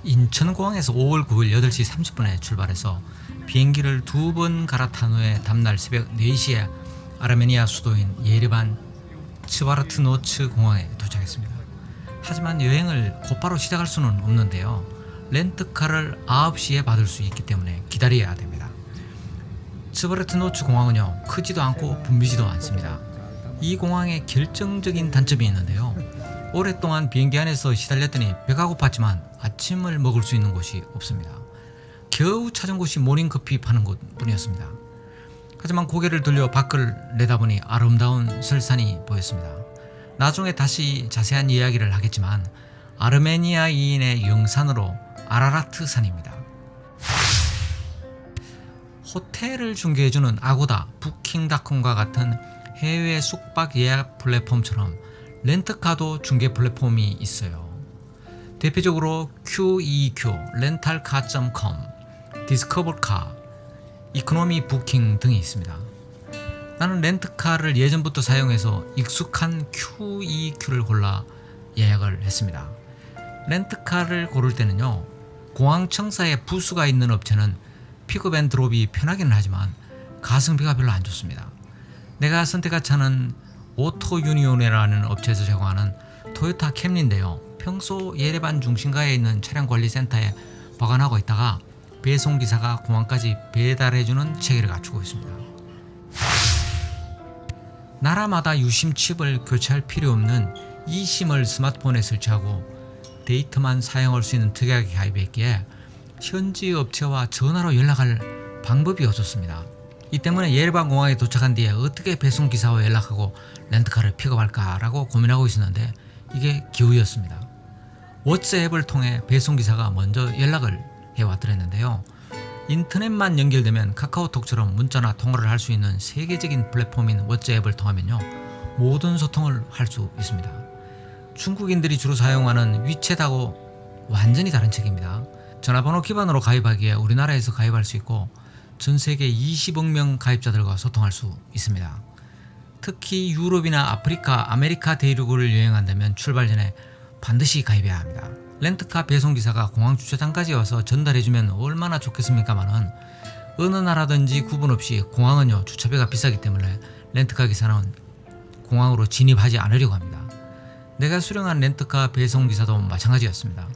인천공항에서 5월 9일 8시 30분에 출발해서 비행기를 2번 갈아탄 후에 다음날 새벽 4시에 아르메니아 수도인 예레반 츠바르트노츠 공항에 도착했습니다. 하지만 여행을 곧바로 시작할 수는 없는데요. 렌트카를 9시에 받을 수 있기 때문에 기다려야 됩니다. 츠바르트노츠 공항은요, 크지도 않고 붐비지도 않습니다. 이 공항에 결정적인 단점이 있는데요. 오랫동안 비행기 안에서 시달렸더니 배가 고팠지만 아침을 먹을 수 있는 곳이 없습니다. 겨우 찾은 곳이 모닝커피 파는 곳뿐이었습니다. 하지만 고개를 돌려 밖을 내다보니 아름다운 설산이 보였습니다. 나중에 다시 자세한 이야기를 하겠지만 아르메니아인의 영산으로 아라라트 산입니다. 호텔을 중개해주는 아고다, 부킹닷컴과 같은 해외 숙박 예약 플랫폼처럼 렌트카도 중개 플랫폼이 있어요. 대표적으로 QEQ, 렌탈카.com, 디스커버카, 이코노미 부킹 등이 있습니다. 나는 렌트카를 예전부터 사용해서 익숙한 QEQ를 골라 예약을 했습니다. 렌트카를 고를 때는요, 공항 청사에 부수가 있는 업체는 픽업앤드롭이 편하기는 하지만 가성비가 별로 안 좋습니다. 내가 선택한 차는 오토유니온이라는 업체에서 제공하는 토요타 캠리인데요. 평소 예레반 중심가에 있는 차량관리센터에 보관하고 있다가 배송기사가 공항까지 배달해주는 체계를 갖추고 있습니다. 나라마다 유심칩을 교체할 필요 없는 eSIM을 스마트폰에 설치하고 데이터만 사용할 수 있는 특약에 가입했기에 현지 업체와 전화로 연락할 방법이 없었습니다. 이 때문에 예레반 공항에 도착한 뒤에 어떻게 배송기사와 연락하고 렌트카를 픽업할까라고 고민하고 있었는데 이게 기우였습니다. 워츠앱을 통해 배송기사가 먼저 연락을 해왔더랬는데요. 인터넷만 연결되면 카카오톡처럼 문자나 통화를 할 수 있는 세계적인 플랫폼인 워츠앱을 통하면요, 모든 소통을 할 수 있습니다. 중국인들이 주로 사용하는 위챗하고 완전히 다른 책입니다. 전화번호 기반으로 가입하기에 우리나라에서 가입할 수 있고 전 세계 20억 명 가입자들과 소통할 수 있습니다. 특히 유럽이나 아프리카, 아메리카 대륙을 여행한다면 출발 전에 반드시 가입해야 합니다. 렌트카 배송기사가 공항 주차장까지 와서 전달해주면 얼마나 좋겠습니까마는 어느 나라든지 구분 없이 공항은요, 주차비가 비싸기 때문에 렌트카 기사는 공항으로 진입하지 않으려고 합니다. 내가 수령한 렌트카 배송기사도 마찬가지였습니다.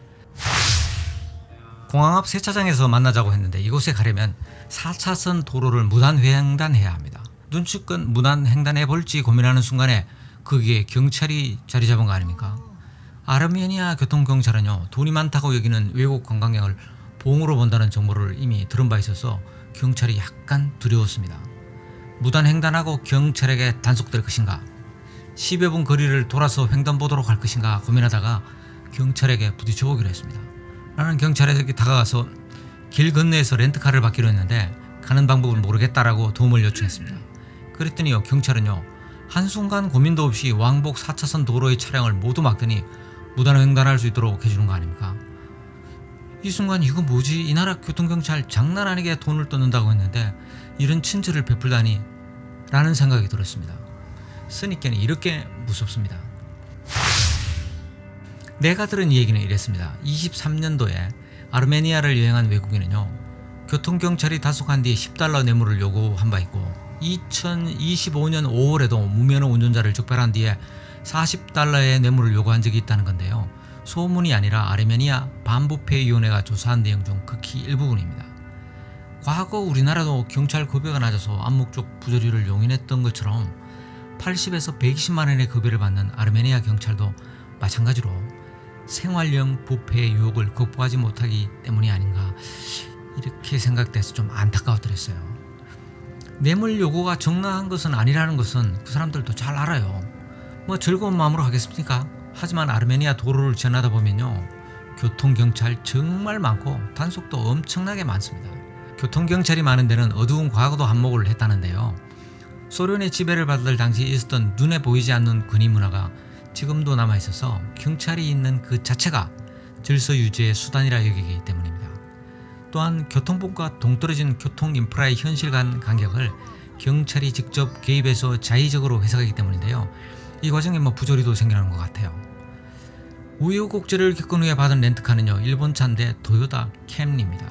공항 앞 세차장에서 만나자고 했는데 이곳에 가려면 4차선 도로를 무단 횡단해야 합니다. 눈치껏 무단 횡단해볼지 고민하는 순간에 거기에 경찰이 자리 잡은 거 아닙니까? 아르메니아 교통경찰은요, 돈이 많다고 여기는 외국 관광객을 봉으로 본다는 정보를 이미 들은 바 있어서 경찰이 약간 두려웠습니다. 무단 횡단하고 경찰에게 단속될 것인가, 10여 분 거리를 돌아서 횡단보도로 갈 것인가 고민하다가 경찰에게 부딪혀보기로 했습니다. 나는 경찰에게 다가가서 길 건너에서 렌트카를 받기로 했는데 가는 방법을 모르겠다라고 도움을 요청했습니다. 그랬더니요, 경찰은요, 한순간 고민도 없이 왕복 4차선 도로의 차량을 모두 막더니 무단 횡단할 수 있도록 해주는 거 아닙니까? 이 순간 이거 뭐지? 이 나라 교통경찰 장난 아니게 돈을 뜯는다고 했는데 이런 친절을 베풀다니 라는 생각이 들었습니다. 선입견이 이렇게 무섭습니다. 내가 들은 이 얘기는 이랬습니다. 23년도에 아르메니아를 여행한 외국인은요, 교통경찰이 단속한 뒤 $10 뇌물을 요구한 바 있고 2025년 5월에도 무면허 운전자를 적발한 뒤에 $40의 뇌물을 요구한 적이 있다는 건데요. 소문이 아니라 아르메니아 반부패위원회가 조사한 내용 중 극히 일부분입니다. 과거 우리나라도 경찰 급여가 낮아서 암묵적 부조리를 용인했던 것처럼 80에서 120만 원의 급여를 받는 아르메니아 경찰도 마찬가지로 생활형 부패의 유혹을 극복하지 못하기 때문이 아닌가, 이렇게 생각돼서 좀 안타까웠더랬어요. 뇌물 요구가 정당한 것은 아니라는 것은 그 사람들도 잘 알아요. 뭐 즐거운 마음으로 하겠습니까? 하지만 아르메니아 도로를 지나다 보면요, 교통경찰 정말 많고 단속도 엄청나게 많습니다. 교통경찰이 많은 데는 어두운 과거도 한몫을 했다는데요. 소련의 지배를 받을 당시 있었던 눈에 보이지 않는 군의 문화가 지금도 남아있어서 경찰이 있는 그 자체가 질서 유지의 수단이라 여기기 때문입니다. 또한 교통법과 동떨어진 교통 인프라의 현실 간 간격을 경찰이 직접 개입해서 자의적으로 해석하기 때문인데요. 이 과정에 부조리도 생겨나는 것 같아요. 우여곡절을 겪은 후에 받은 렌트카는요, 일본 차인데 도요타 캠리입니다.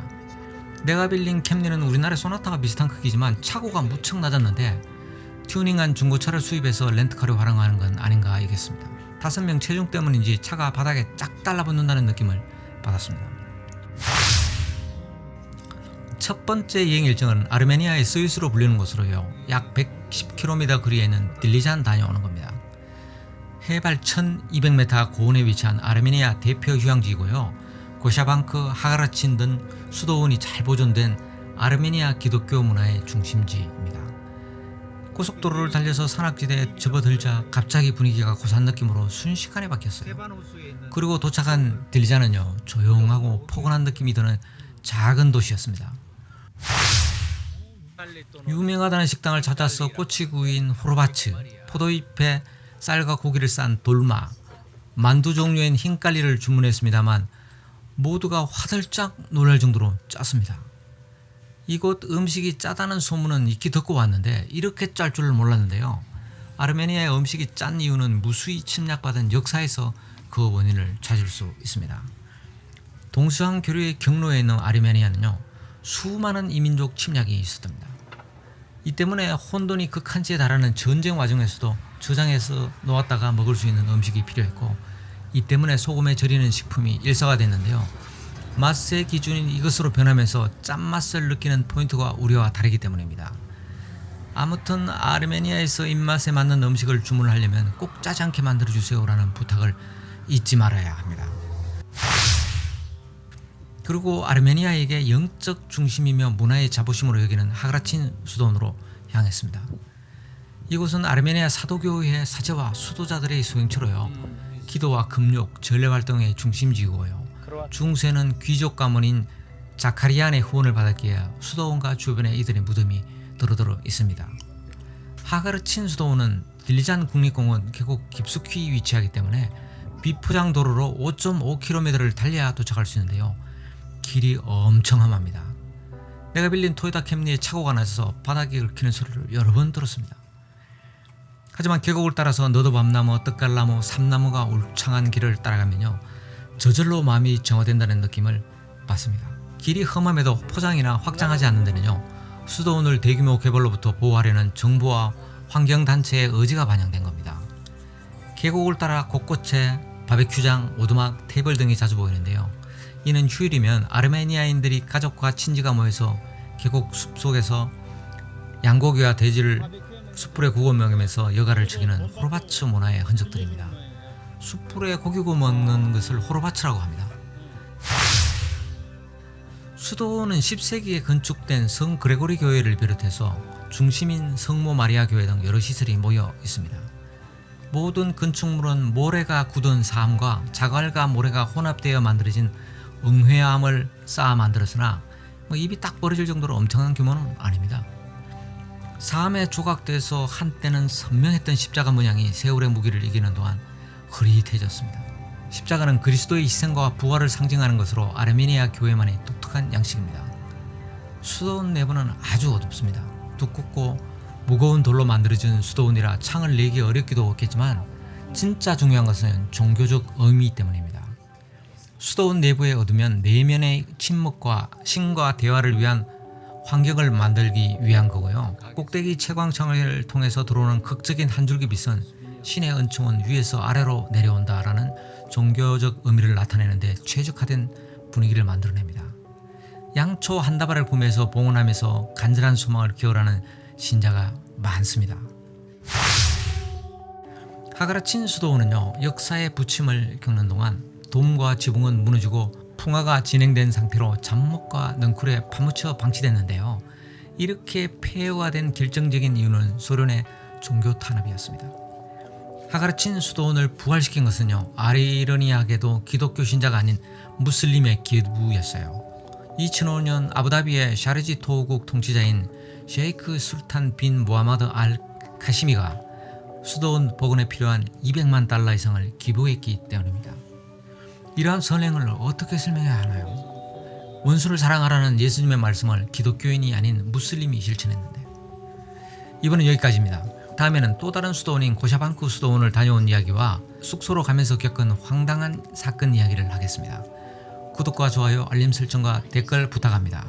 내가 빌린 캠리는 우리나라의 소나타가 비슷한 크기지만 차고가 무척 낮았는데 튜닝한 중고차를 수입해서 렌트카로 활용하는 건 아닌가 하겠습니다. 5명 체중 때문인지 차가 바닥에 쫙 달라붙는다는 느낌을 받았습니다. 첫 번째 여행 일정은 아르메니아의 스위스로 불리는 곳으로요, 약 110km 거리에 있는 딜리잔 다녀오는 겁니다. 해발 1200m 고원에 위치한 아르메니아 대표 휴양지이고요, 고샤방크, 하가라친 등 수도원이 잘 보존된 아르메니아 기독교 문화의 중심지입니다. 고속도로를 달려서 산악지대에 접어들자 갑자기 분위기가 고산 느낌으로 순식간에 바뀌었어요. 그리고 도착한 딜리잔은요, 조용하고 포근한 느낌이 드는 작은 도시였습니다. 유명하다는 식당을 찾아서 꼬치 구이인 호르바츠, 포도잎에 쌀과 고기를 싼 돌마, 만두 종류인 흰깔리를 주문했습니다만 모두가 화들짝 놀랄 정도로 짰습니다. 이곳 음식이 짜다는 소문은 익히 듣고 왔는데 이렇게 짤 줄을 몰랐는데요. 아르메니아의 음식이 짠 이유는 무수히 침략받은 역사에서 그 원인을 찾을 수 있습니다. 동서양 교류의 경로에 있는 아르메니아는요, 수많은 이민족 침략이 있었답니다. 이 때문에 혼돈이 극한치에 달하는 전쟁 와중에서도 저장해서 놓았다가 먹을 수 있는 음식이 필요했고, 이 때문에 소금에 절이는 식품이 일상화됐는데요. 맛의 기준인 이것으로 변하면서 짠맛을 느끼는 포인트가 우리와 다르기 때문입니다. 아무튼 아르메니아에서 입맛에 맞는 음식을 주문하려면 꼭 짜지 않게 만들어주세요라는 부탁을 잊지 말아야 합니다. 그리고 아르메니아에게 영적 중심이며 문화의 자부심으로 여기는 하가라친 수도원으로 향했습니다. 이곳은 아르메니아 사도교회의 사제와 수도자들의 소행처로요, 기도와 금욕, 전례 활동의 중심지이고요, 중세는 귀족 가문인 자카리안의 후원을 받았기에 수도원과 주변에 이들의 무덤이 드러들어 있습니다. 하가르친 수도원은 딜리잔 국립공원 계곡 깊숙이 위치하기 때문에 비포장 도로로 5.5km를 달려야 도착할 수 있는데요, 길이 엄청 험합니다. 내가 빌린 토요타 캠리에 착오가 나서 바닥이 긁히는 소리를 여러 번 들었습니다. 하지만 계곡을 따라서 너도밤나무, 떡갈나무, 삼나무가 울창한 길을 따라가면요, 저절로 마음이 정화된다는 느낌을 받습니다. 길이 험함에도 포장이나 확장하지 않는 데는요, 수도원을 대규모 개발로부터 보호하려는 정부와 환경단체의 의지가 반영된 겁니다. 계곡을 따라 곳곳에 바베큐장, 오두막, 테이블 등이 자주 보이는데요, 이는 휴일이면 아르메니아인들이 가족과 친지가 모여서 계곡 숲속에서 양고기와 돼지를 숯불에 구워 먹으면서 여가를 즐기는 호르바츠 문화의 흔적들입니다. 숯불에 고기 구워 먹는 것을 호르바츠라고 합니다. 수도는 10세기에 건축된 성 그레고리 교회를 비롯해서 중심인 성모 마리아 교회 등 여러 시설이 모여 있습니다. 모든 건축물은 모래가 굳은 삶과 자갈과 모래가 혼합되어 만들어진 응회암을 쌓아 만들었으나 입이 딱 벌어질 정도로 엄청난 규모는 아닙니다. 삶에 조각돼서 한때는 선명했던 십자가 문양이 세월의 무기를 이기는 동안 흐릿해졌습니다. 십자가는 그리스도의 희생과 부활을 상징하는 것으로 아르메니아 교회만의 독특한 양식입니다. 수도원 내부는 아주 어둡습니다. 두껍고 무거운 돌로 만들어진 수도원이라 창을 내기 어렵기도 했겠지만 진짜 중요한 것은 종교적 의미 때문입니다. 수도원 내부에 얻으면 내면의 침묵과 신과 대화를 위한 환경을 만들기 위한 거고요. 꼭대기 채광창을 통해서 들어오는 극적인 한 줄기 빛은 신의 은총은 위에서 아래로 내려온다라는 종교적 의미를 나타내는데 최적화된 분위기를 만들어냅니다. 양초 한 다발을 구매해서 봉헌하면서 간절한 소망을 기원하는 신자가 많습니다. 하가라친 수도원은요, 역사의 부침을 겪는 동안 돔과 지붕은 무너지고 풍화가 진행된 상태로 잡목과 넝쿨에 파묻혀 방치됐는데요. 이렇게 폐허화된 결정적인 이유는 소련의 종교 탄압이었습니다. 하가르친 수도원을 부활시킨 것은요, 아이러니하게도 기독교 신자가 아닌 무슬림의 기부였어요. 2005년 아부다비의 샤르지 토호국 통치자인 셰이크 술탄 빈 모하마드 알 카시미가 수도원 복원에 필요한 200만 달러 이상을 기부했기 때문입니다. 이러한 선행을 어떻게 설명해야 하나요? 원수를 사랑하라는 예수님의 말씀을 기독교인이 아닌 무슬림이 실천했는데. 이번은 여기까지입니다. 다음에는 또 다른 수도원인 고샤방크 수도원을 다녀온 이야기와 숙소로 가면서 겪은 황당한 사건 이야기를 하겠습니다. 구독과 좋아요, 알림 설정과 댓글 부탁합니다.